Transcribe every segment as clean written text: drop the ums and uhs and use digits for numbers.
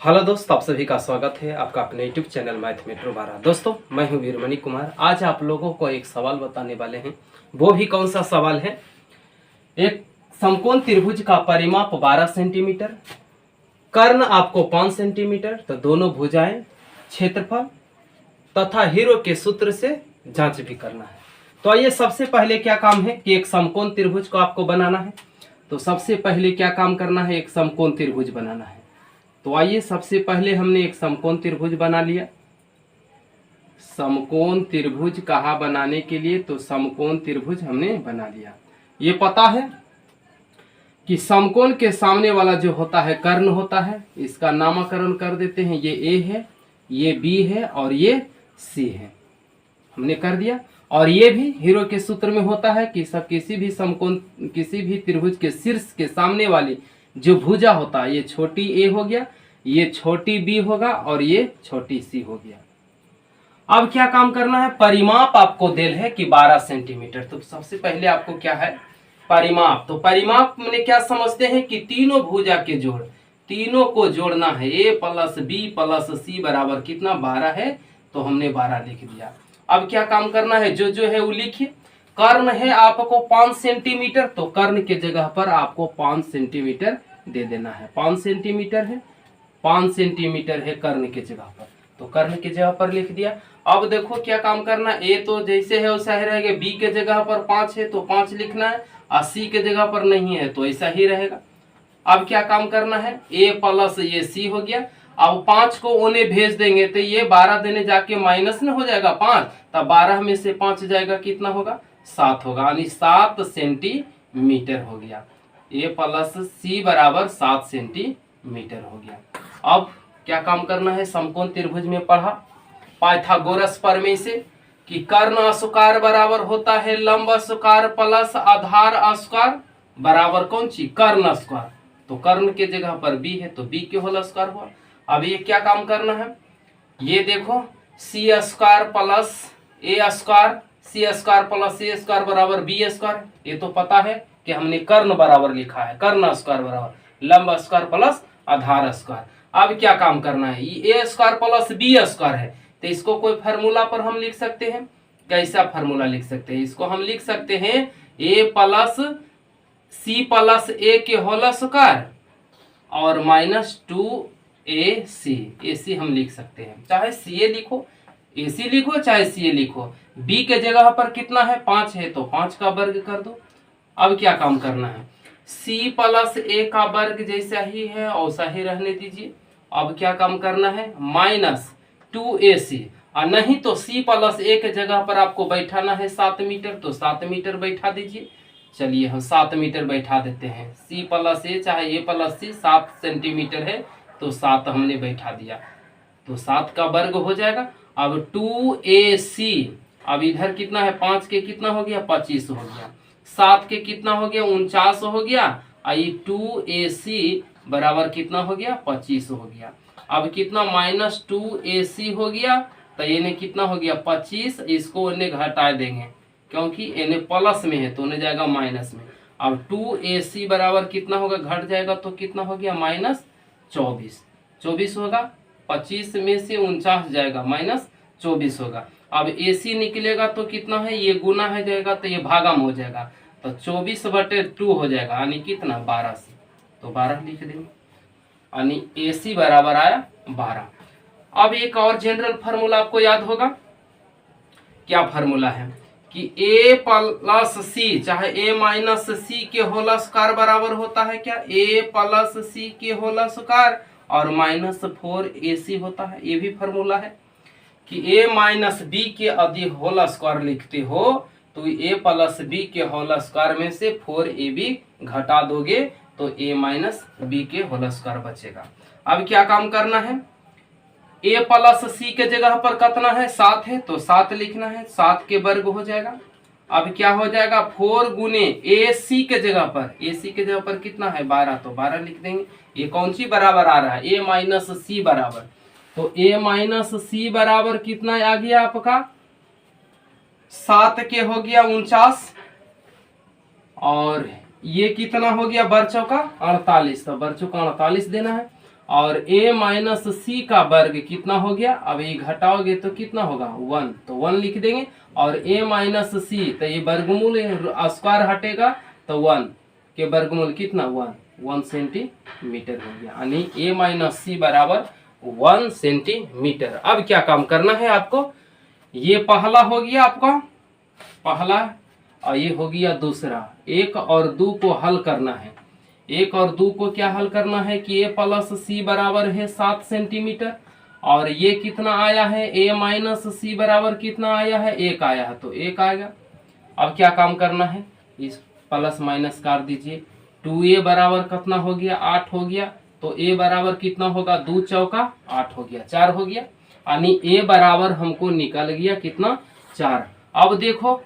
Hello दोस्त, आप सभी का स्वागत है आपका अपने यूट्यूब चैनल मैथ मेट्रो 12। दोस्तों, मैं हूं वीरमणि कुमार। आज आप लोगों को एक सवाल बताने वाले हैं। वो भी कौन सा सवाल है? एक समकोण त्रिभुज का परिमाप 12 सेंटीमीटर, कर्ण आपको 5 सेंटीमीटर, तो दोनों भुजाएं, क्षेत्रफल तथा हीरो के सूत्र से जांच भी करना है। तो आइए, सबसे पहले क्या काम है कि एक समकोण त्रिभुज को आपको बनाना है। तो सबसे पहले क्या काम करना है? एक समकोण त्रिभुज बनाना है। तो आइए, सबसे पहले हमने एक समकोण त्रिभुज बना लिया। समकोण त्रिभुज कहाँ बनाने के लिए? तो समकोण त्रिभुज हमने बना लिया। ये पता है कि समकोण के सामने वाला जो होता है कर्ण होता है। इसका नामकरण कर देते हैं। ये ए है, ये बी है और ये सी है। हमने कर दिया। और ये भी हीरो के सूत्र में होता है कि सब किसी भी समकोण, किसी भी त्रिभुज के शीर्ष के सामने वाली जो भुजा होता है, ये छोटी ए हो गया, ये छोटी बी होगा और ये छोटी सी हो गया। अब क्या काम करना है? परिमाप आपको देल है कि 12 सेंटीमीटर। तो सबसे पहले आपको क्या है? परिमाप। तो परिमाप में क्या समझते हैं कि तीनों भुजा के जोड़, तीनों को जोड़ना है। ए प्लस बी प्लस सी बराबर कितना? 12 है। तो हमने 12 लिख दिया। अब क्या काम करना है? जो है वो लिखिए। कर्ण है आपको 5 सेंटीमीटर, तो कर्ण के जगह पर आपको 5 सेंटीमीटर दे देना है। 5 सेंटीमीटर है, 5 सेंटीमीटर है कर्ण के जगह पर, तो कर्ण के जगह पर लिख दिया। अब देखो क्या काम करना है। ए तो जैसे है वैसा ही रहेगा। बी के जगह पर 5 है तो 5 लिखना है, और सी के जगह पर नहीं है तो ऐसा ही रहेगा। अब क्या काम करना है? ए प्लस ये सी हो गया। अब 5 को ओने भेज देंगे तो ये 12 देने जाके माइनस में हो जाएगा 5, तब 12 में से 5 जाएगा, कितना होगा? 7 होगा, यानी 7 सेंटीमीटर हो गया। ए प्लस सी बराबर 7 सेंटीमीटर हो गया। अब क्या काम करना है? समकोण त्रिभुज में पढ़ा पाइथागोरस प्रमेय से कि कर्ण स्क्वायर बराबर होता है लंब स्क्वायर प्लस आधार स्क्वायर बराबर कौन चीज? कर्ण स्क्वायर। तो कर्ण के जगह पर बी है तो बी के होल स्क्वायर हुआ। अब ये क्या काम करना है? ये देखो, सी स्क्वायर प्लस ए स्क्वायर, सी स्क्वायर प्लस ए स्क्वायर बराबर बी स्क्वायर। ये तो पता है कि हमने कर्ण बराबर लिखा है। कर्ण स्क्वायर बराबर लंब स्क्वायर प्लस आधार स्क्वायर। अब क्या काम करना है? ए स्क्वायर प्लस बी स्क्वायर है, तो इसको कोई फार्मूला पर हम लिख सकते हैं। कैसा फार्मूला लिख सकते हैं? इसको हम लिख सकते हैं ए प्लस सी प्लस ए के होल स्क्वायर और माइनस 2ac हम लिख सकते हैं। चाहे सी ए लिखो, ए सी लिखो, चाहे सी ए लिखो। बी के जगह पर कितना है? 5 है तो 5 का वर्ग कर दो। अब क्या काम करना है? सी प्लस ए का वर्ग जैसा ही है वैसा ही रहने दीजिए। अब क्या काम करना है? माइनस 2ac, और नहीं तो सी प्लस ए के जगह पर आपको बैठाना है 7 मीटर, तो 7 मीटर बैठा दीजिए। चलिए हम 7 मीटर बैठा देते हैं। सी प्लस ए चाहे ए प्लस सी 7 सेंटीमीटर है तो 7 हमने बैठा दिया, तो 7 का वर्ग हो जाएगा। अब 2ac, अब इधर कितना है? 5 के कितना हो गया? 25 हो गया। 7 के कितना हो गया? 49 हो गया। और ये 2ac बराबर कितना हो गया? 25 हो गया। अब कितना? माइनस 2ac हो गया, तो ये कितना हो गया? 25। इसको इन्हें घटा देंगे क्योंकि इन्हें प्लस में है तो उन्हें जाएगा माइनस में। अब 2ac बराबर कितना होगा? घट जाएगा तो कितना हो गया? माइनस 24। 24 होगा, 25 में से 49 जाएगा, माइनस 24 होगा। अब ac निकलेगा तो कितना है? ये गुना है जाएगा तो ये भागा में हो जाएगा, तो 24/2 हो जाएगा, यानी कितना? 12 से, तो 12 लिख देंगे, यानी ac बराबर आया 12। अब एक और जनरल फार्मूला आपको याद होगा। क्या फार्मूला है? कि a प्लस सी चाहे a माइनस सी के होल स्क्वायर बराबर होता है क्या? a प्लस सी के होल स्क्वायर और माइनस 4ac होता है। ये भी फार्मूला है कि a माइनस बी के यदि होल स्क्वायर लिखते हो तो a प्लस बी के होल स्क्वायर में से 4ab घटा दोगे तो a माइनस बी के होल स्क्वायर बचेगा। अब क्या काम करना है? a प्लस सी के जगह पर कितना है? 7 है तो 7 लिखना है, 7 के वर्ग हो जाएगा। अब क्या हो जाएगा? 4 गुने ac के जगह पर, ac के जगह पर कितना है? 12, तो 12 लिख देंगे। ये कौन सी बराबर आ रहा है? a माइनस सी बराबर, तो a माइनस सी बराबर कितना आ गया आपका? 7 के हो गया 49, और ये कितना हो गया? बरचों का 48, तो बरचों का 48 देना है। और a माइनस सी का वर्ग कितना हो गया, अब ये घटाओगे तो कितना होगा 1, तो 1 लिख देंगे। और a माइनस सी, तो ये वर्गमूल स्क्वायर हटेगा तो 1 के वर्गमूल कितना 1 सेंटीमीटर हो गया, यानी a माइनस सी बराबर 1 सेंटीमीटर। अब क्या काम करना है आपको, ये पहला हो गया आपका पहला और ये हो गया दूसरा। 1 और 2 को हल करना है। 1 और 2 को क्या हल करना है कि a प्लस सी बराबर है 7 सेंटीमीटर, और ये कितना आया है a माइनस सी बराबर कितना आया है 1 आया है, तो 1 आएगा। अब क्या काम करना है, इस प्लस माइनस काट दीजिए। 2a बराबर कितना हो गया 8 हो गया, तो a बराबर कितना होगा 2 चौका 8 हो गया 4 हो गया, यानी a बराबर हमको निकल गया कितना 4। अब देखो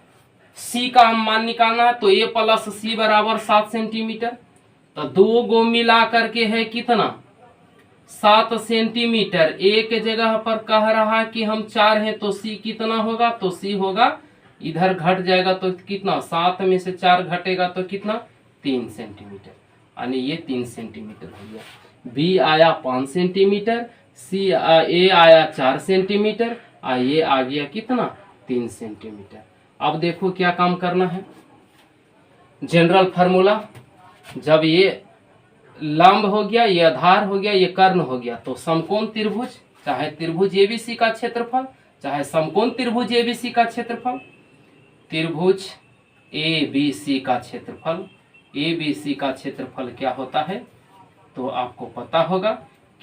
c का हम मान निकालना है, तो a प्लस सी बराबर 7 सेंटीमीटर, तो 2 गो मिला करके है कितना 7 सेंटीमीटर। a के जगह पर कह रहा है कि हम 4 हैं, तो c कितना होगा, तो c होगा इधर घट जाएगा तो कितना 7 में से 4 घटेगा तो कितना 3 सेंटीमीटर, यानी ये 3 सेंटीमीटर हो गया। b आया 5 सेंटीमीटर, a आया 4 सेंटीमीटर, ये आ गया कितना 3 सेंटीमीटर। अब देखो क्या काम करना है, जनरल फार्मूला, जब ये लंब हो गया, ये आधार हो गया, ये कर्ण हो गया, तो समकोण त्रिभुज, चाहे त्रिभुज एबीसी का क्षेत्रफल, चाहे समकोण त्रिभुज एबीसी का क्षेत्रफल, त्रिभुज एबीसी का क्षेत्रफल, एबीसी का क्षेत्रफल क्या होता है, तो आपको पता होगा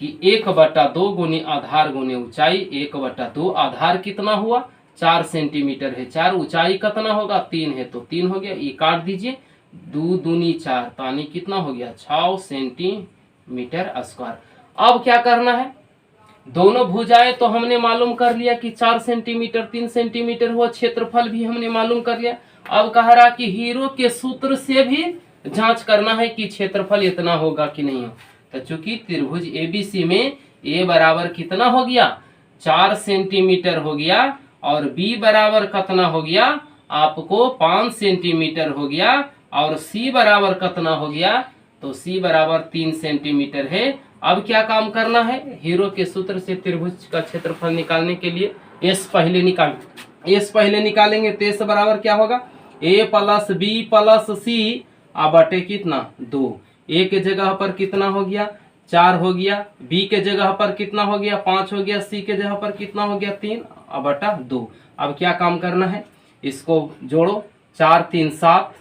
कि 1/2 गुनी आधार गुने ऊंचाई, 1/2 आधार कितना हुआ 4 सेंटीमीटर है, 4 ऊंचाई कितना होगा 3 है, तो 3 हो गया, ये काट दीजिए, 2 दूनी 4, तानी कितना हो गया 6 सेंटीमीटर स्क्वायर। अब क्या करना है, दोनों भुजाएं तो हमने मालूम कर लिया कि 4 सेंटीमीटर 3 सेंटीमीटर हुआ, क्षेत्रफल भी हमने मालूम कर लिया। अब कह रहा कि हीरो के सूत्र से भी जांच करना है कि क्षेत्रफल इतना होगा कि नहीं हो, तो चूंकि त्रिभुज एबीसी में a बराबर कितना हो गया 4 सेंटीमीटर हो गया, और b बराबर कितना हो गया आपको 5 सेंटीमीटर हो गया, और c बराबर कितना हो गया, तो c बराबर 3 सेंटीमीटर है। अब क्या काम करना है, हीरो के सूत्र से त्रिभुज का क्षेत्रफल निकालने के लिए s पहले निकालेंगे, तो s बराबर क्या होगा a प्लस बी प्लस सी बटे कितना 2। a के जगह पर कितना हो गया 4 हो गया, b के जगह पर कितना हो गया 5 हो गया, c के जगह पर कितना हो गया 3 बटा 2। अब क्या काम करना है, इसको जोड़ो, 4 3 7,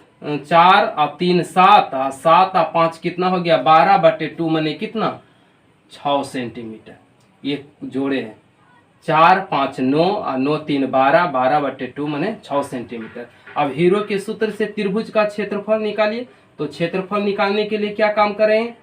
4 और 3 7, 7 और 5 कितना हो गया 12/2 मने कितना 6 सेंटीमीटर। ये जोड़े हैं 4 5 9 और 9 3 12, 12/2 मने 6 सेंटीमीटर। अब हीरो के सूत्र से त्रिभुज का क्षेत्रफल निकालिए, तो क्षेत्रफल निकालने के लिए क्या काम करें,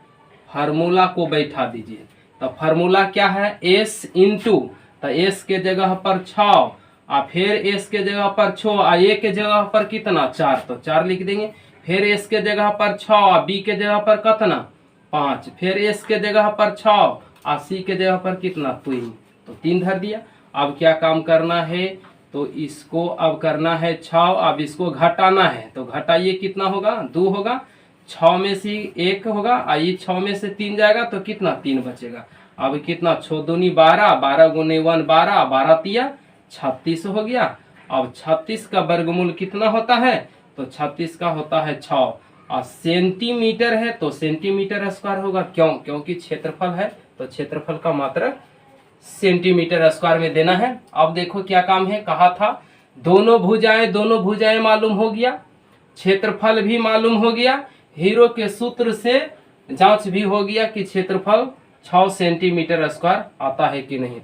फार्मूला को बैठा दीजिए। तो फार्मूला क्या है s इंटू, तो s के जगह पर 6 और फिर s के जगह पर 6 और a के जगह पर कितना 4, तो 4 लिख देंगे, फिर s के जगह पर 6 और b के जगह पर कितना 5, फिर s के जगह पर 6 और c के जगह पर कितना 3, तो 3 धर दिया। अब क्या काम करना है, तो इसको अब करना है 6, अब इसको घटाना है, तो घटाइए कितना होगा 2 होगा, 6 में से 1 होगा, आइए 6 में से 3 जाएगा तो कितना 3 बचेगा। अब कितना 6 दूनी 12, 12 गुने 1 12, 12 तिया 36 हो गया। अब 36 का वर्गमूल कितना होता है, तो 36 का होता है 6, और सेंटीमीटर है तो सेंटीमीटर स्क्वायर होगा, क्योंकि क्षेत्रफल है तो क्षेत्रफल का मात्रक सेंटीमीटर स्क्वायर में देना है। अब देखो क्या काम है, कहा था दोनों भुजाएं मालूम हो गया, क्षेत्रफल भी मालूम हो गया, हीरो के सूत्र से जांच भी हो गया कि क्षेत्रफल 6 सेंटीमीटर स्क्वायर आता है कि नहीं।